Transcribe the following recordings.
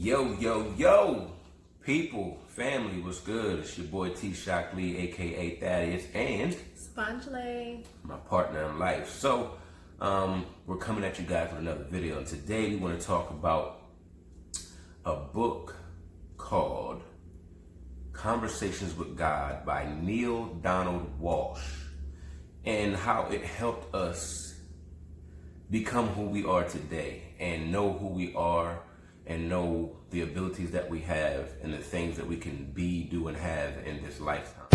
Yo, people, family, what's good? It's your boy T Shock Lee, aka Thaddeus, and Spongely, my partner in life. So, we're coming at you guys with another video, and today we want to talk about a book called Conversations with God by Neale Donald Walsch, and how it helped us become who we are today and know who we are and know the abilities that we have and the things that we can be, do, and have in this lifetime.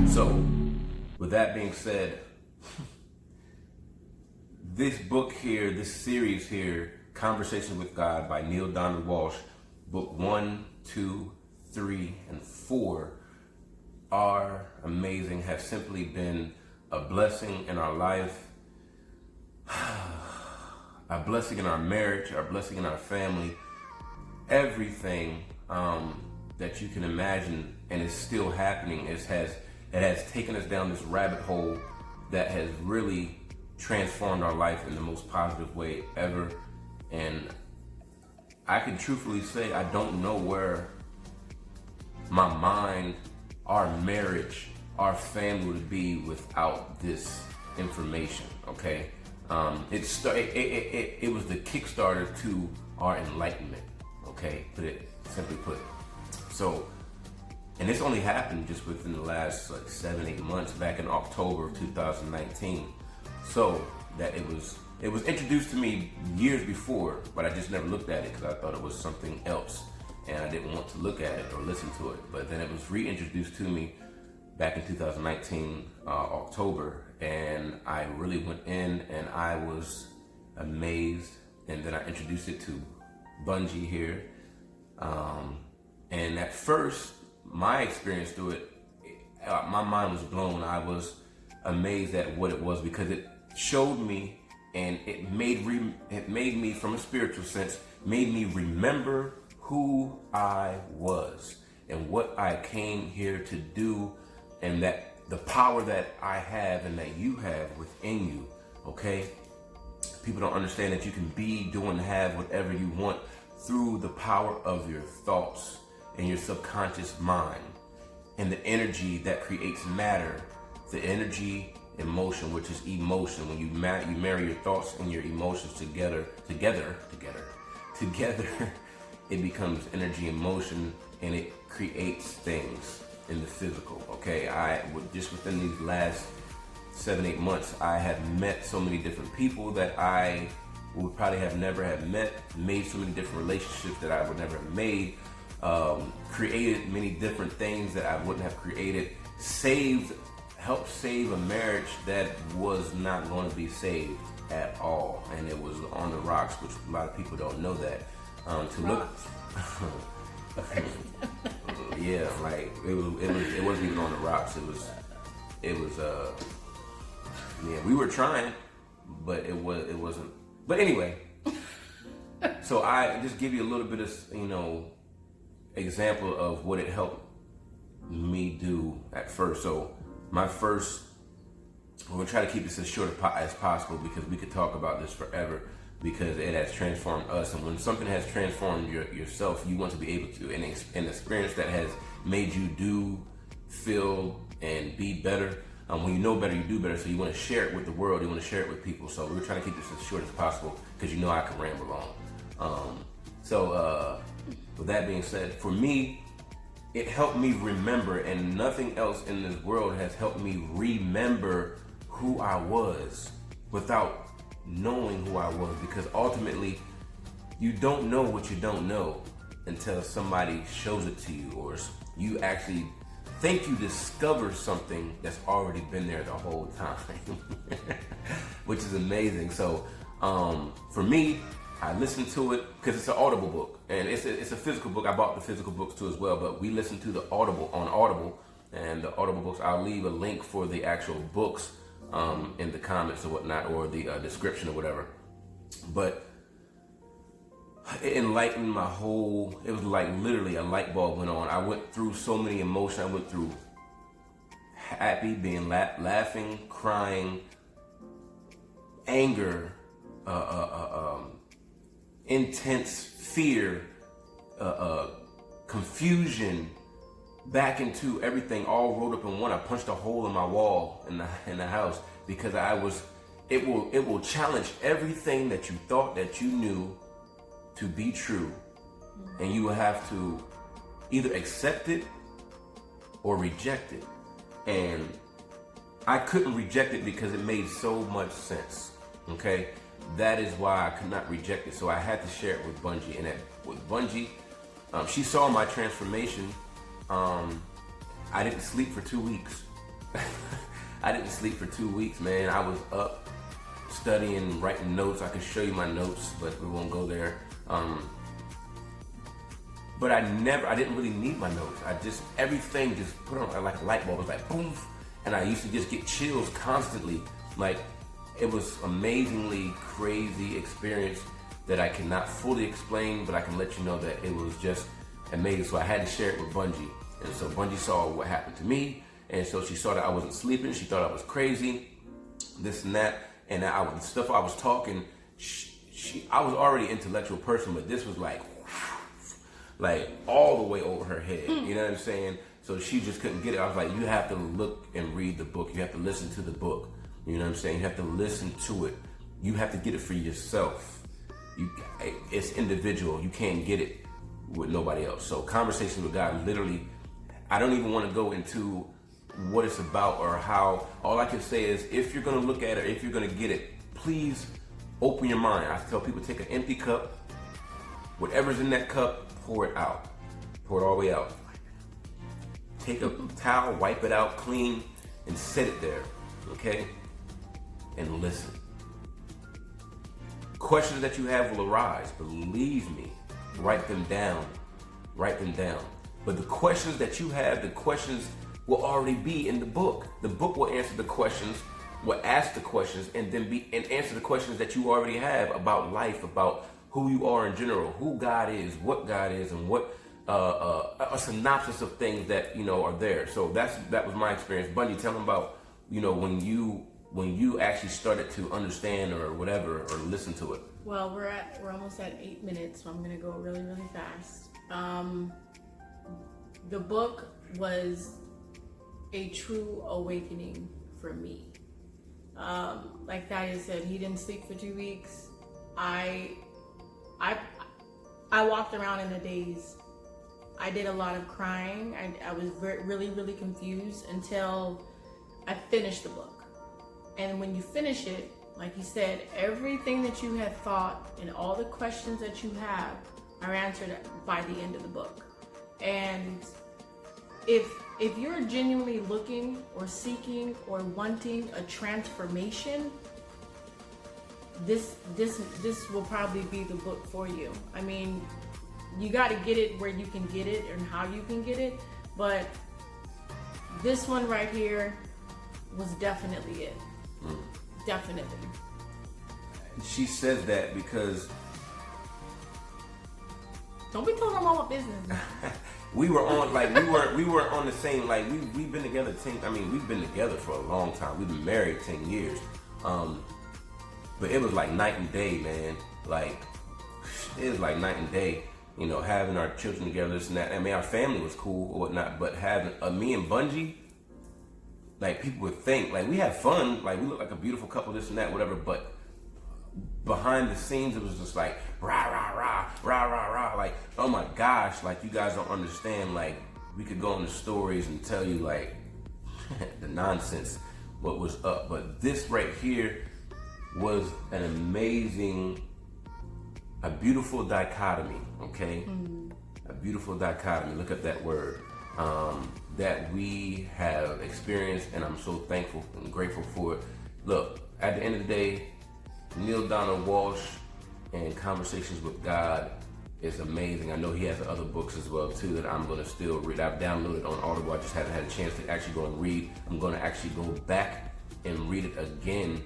So, with that being said, this book here, this series here, Conversations with God by Neale Donald Walsch, book 1, 2, 3, and 4 are amazing, have simply been a blessing in our life, a blessing in our marriage, a blessing in our family, everything that you can imagine, and it's still happening. It has taken us down this rabbit hole that has really transformed our life in the most positive way ever. And I can truthfully say I don't know where my mind, our marriage, our family would be without this information. Okay, it was the Kickstarter to our enlightenment. Okay, simply put. So, and this only happened just within the last 7-8 months, back in October of 2019. So that it was introduced to me years before, but I just never looked at it because I thought it was something else and I didn't want to look at it or listen to it. But then it was reintroduced to me back in 2019 October, and I really went in and I was amazed. And then I introduced it to Bungie here, and at first my experience through it, my mind was blown. I was amazed at what it was because it showed me, and it made me, from a spiritual sense, made me remember who I was and what I came here to do, and that the power that I have and that you have within you. Okay, people don't understand that you can be, do, and have whatever you want through the power of your thoughts and your subconscious mind and the energy that creates matter, the energy emotion, which is emotion. When you marry your thoughts and your emotions together, it becomes energy and motion, and it creates things in the physical. Okay, just within these last 7-8 months, I have met so many different people that I would probably have never have met, made so many different relationships that I would never have made, created many different things that I wouldn't have created, helped save a marriage that was not going to be saved at all, and it was on the rocks, which a lot of people don't know that. Yeah, like it wasn't even on the rocks. It was yeah, we were trying, but it wasn't. But anyway, so I just give you a little bit of example of what it helped me do at first. So we're gonna try to keep this as short as possible because we could talk about this forever, because it has transformed us. And when something has transformed yourself, you want to be able to, an experience that has made you do, feel, and be better. When you know better, you do better. So you want to share it with the world. You want to share it with people. So we're trying to keep this as short as possible because I can ramble on. With that being said, for me, it helped me remember, and nothing else in this world has helped me remember who I was without knowing who I was, because ultimately you don't know what you don't know until somebody shows it to you, or you actually think you discover something that's already been there the whole time, which is amazing. So for me, I listened to it because it's an Audible book, and it's a physical book. I bought the physical books too as well, but we listened to the Audible on Audible, and the Audible books, I'll leave a link for the actual books in the comments or whatnot, or the description or whatever. But it enlightened my whole, it was like literally a light bulb went on. I went through so many emotions. I went through happy, being laughing, crying, anger, intense fear, confusion, back into everything all rolled up in one. I punched a hole in my wall in the house because it will challenge everything that you thought that you knew to be true, and you will have to either accept it or reject it. And I couldn't reject it because it made so much sense. Okay, that is why I could not reject it. So I had to share it with Bungie, and with Bungie, she saw my transformation. I didn't sleep for 2 weeks. I didn't sleep for 2 weeks, man. I was up studying, writing notes. I could show you my notes, but we won't go there. But I didn't really need my notes. Everything just put on like a light bulb. It was like boom, and I used to just get chills constantly. Like, it was amazingly crazy experience that I cannot fully explain, but I can let you know that it was just amazing. So I had to share it with Bungie, and so Bungie saw what happened to me, and so she saw that I wasn't sleeping. She thought I was crazy, this and that, and the stuff I was talking. I was already an intellectual person, but this was like all the way over her head. You know what I'm saying? So she just couldn't get it. I was like, you have to look and read the book. You have to listen to the book. You know what I'm saying? You have to listen to it. You have to get it for yourself. It's individual. You can't get it with nobody else. So Conversations with God, literally, I don't even want to go into what it's about or how. All I can say is, if you're going to look at it, if you're going to get it, please open your mind. I tell people, take an empty cup. Whatever's in that cup, pour it out. Pour it all the way out. Take a towel, wipe it out clean, and set it there. Okay? And listen. Questions that you have will arise. Believe me. Write them down. Write them down. But the questions that you have, the questions will already be in the book. The book will answer the questions, will ask the questions, and answer the questions that you already have about life, about who you are in general, who God is, and what a synopsis of things that are there. So that was my experience. Bungie, tell them about when you actually started to understand or whatever, or listen to it. Well, we're almost at 8 minutes, so I'm gonna go really, really fast. The book was a true awakening for me. Like Thaddeus said, he didn't sleep for 2 weeks. I walked around in a daze. I did a lot of crying. I was really, really confused until I finished the book. And when you finish it, like you said, everything that you had thought and all the questions that you have are answered by the end of the book. And if you're genuinely looking or seeking or wanting a transformation, this will probably be the book for you. I mean, you got to get it where you can get it and how you can get it, but this one right here was definitely it. Definitely. She says that because don't be telling them all my business. we were on the same, like, we've been together we've been together for a long time. We've been married 10 years. But it was like night and day, man. Like, it was like night and day, having our children together, this and that. I mean, our family was cool or whatnot, but having me and Bungie, like, people would think, like, we had fun, like, we look like a beautiful couple, this and that, whatever, but behind the scenes, it was just like, rah, rah, rah, rah, rah, rah, like, oh my gosh, like, you guys don't understand, like, we could go into stories and tell you, like, the nonsense, what was up, but this right here was an amazing, a beautiful dichotomy, okay? A beautiful dichotomy, look up that word. That we have experienced, and I'm so thankful and grateful for it. Look, at the end of the day, Neale Donald Walsch and Conversations with God is amazing. I know he has other books as well too that I'm going to still read. I've downloaded on Audible. I just haven't had a chance to actually go and read. I'm going to actually go back and read it again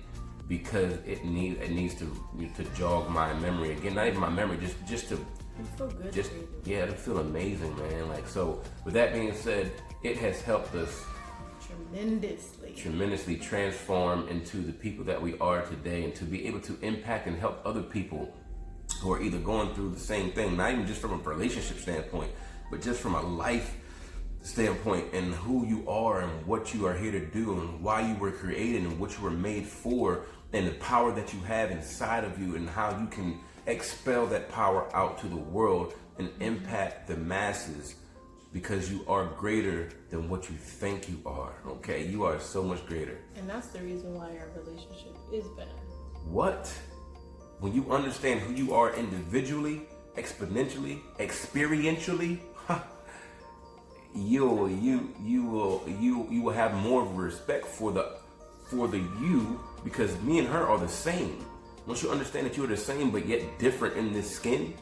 because it needs to jog my memory again. Not even my memory, just to You feel good. to feel amazing, man. Like, so with that being said, it has helped us tremendously transform into the people that we are today, and to be able to impact and help other people who are either going through the same thing, not even just from a relationship standpoint, but just from a life standpoint, and who you are and what you are here to do and why you were created and what you were made for, and the power that you have inside of you, and how you can expel that power out to the world and impact the masses, because you are greater than what you think you are. Okay, you are so much greater. And that's the reason why our relationship is better. What? When you understand who you are individually, exponentially, experientially, you will have more of a respect for the you, because me and her are the same. Once you understand that you're the same but yet different in this skin,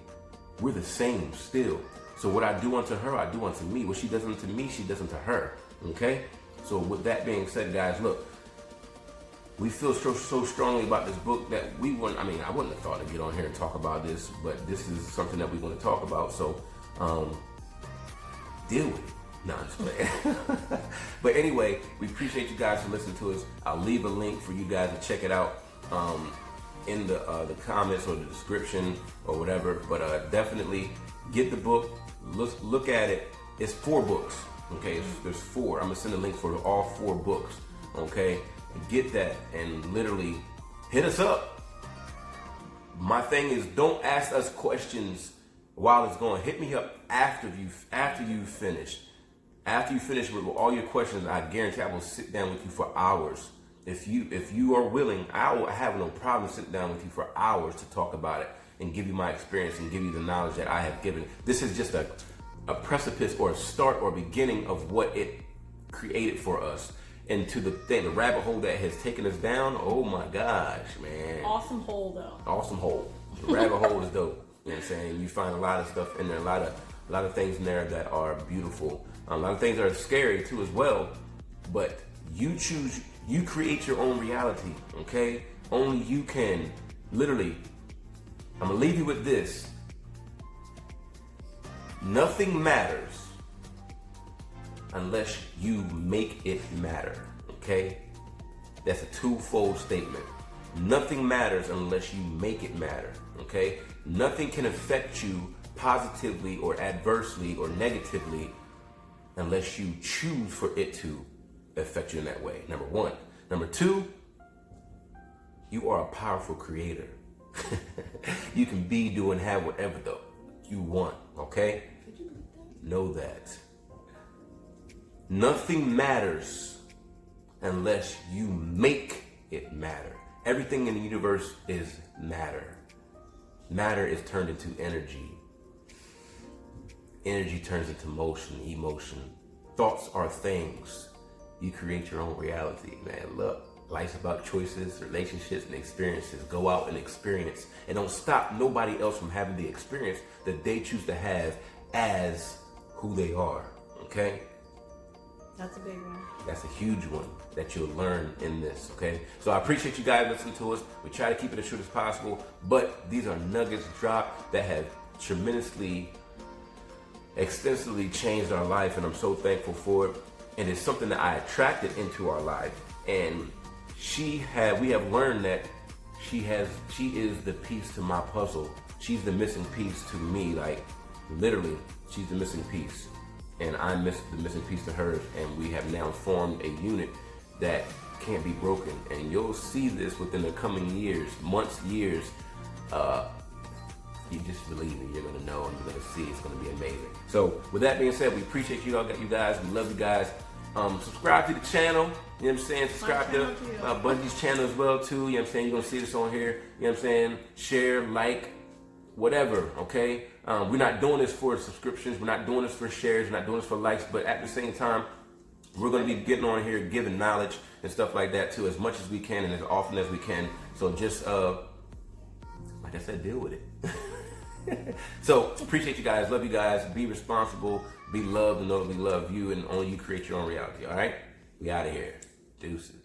we're the same still. So what I do unto her, I do unto me. What she does unto me, she does unto her. Okay? So with that being said, guys, look, we feel so strongly about this book that I wouldn't have thought to get on here and talk about this, but this is something that we want to talk about. So deal with it. No, I'm just playing. But anyway, we appreciate you guys for listening to us. I'll leave a link for you guys to check it out in the comments or the description or whatever. But definitely get the book. Look at it. It's 4 books. Okay, there's 4. I'm gonna send a link for all 4 books. Okay, get that and literally hit us up. My thing is, don't ask us questions while it's going. Hit me up after you finish. After you finish with all your questions, I guarantee I will sit down with you for hours. If you are willing, I will have no problem sitting down with you for hours to talk about it and give you my experience and give you the knowledge that I have given. This is just a precipice or a start or beginning of what it created for us. And to the rabbit hole that has taken us down, oh my gosh, man. Awesome hole, though. Awesome hole. The rabbit hole is dope. You know what I'm saying? You find a lot of stuff in there, a lot of things in there that are beautiful. A lot of things that are scary too as well. But you create your own reality, okay? Only you can. Literally, I'm gonna leave you with this. Nothing matters unless you make it matter, okay? That's a twofold statement. Nothing matters unless you make it matter, okay? Nothing can affect you positively or adversely or negatively unless you choose for it to affect you in that way, number 1. Number 2, you are a powerful creator. You can be, do, and have whatever you want, okay? Know that. Nothing matters unless you make it matter. Everything in the universe is matter. Matter is turned into energy. Energy turns into motion, emotion. Thoughts are things. You create your own reality, man. Look, life's about choices, relationships, and experiences. Go out and experience. And don't stop nobody else from having the experience that they choose to have as who they are, okay? That's a big one. That's a huge one that you'll learn in this, okay? So I appreciate you guys listening to us. We try to keep it as short as possible, but these are nuggets dropped that have tremendously, extensively changed our life, and I'm so thankful for it. And it's something that I attracted into our life. And we have learned that she is the piece to my puzzle. She's the missing piece to me, like literally, she's the missing piece. And I'm the missing piece to hers, and we have now formed a unit that can't be broken. And you'll see this within the coming years, months, years. You just believe it, you're gonna know, and you're gonna see it's gonna be amazing. So with that being said, we appreciate you guys, we love you guys. Subscribe to the channel, you know what I'm saying? Subscribe to Bundy's channel as well too, you know what I'm saying? You're gonna see this on here, you know what I'm saying? Share, like, whatever, okay? We're not doing this for subscriptions, we're not doing this for shares, we're not doing this for likes, but at the same time, we're going to be getting on here, giving knowledge and stuff like that too, as much as we can and as often as we can. So just, like I said, deal with it. So appreciate you guys, love you guys, be responsible, be loved, and know that we love you, and only you create your own reality, all right? We out of here. Deuces.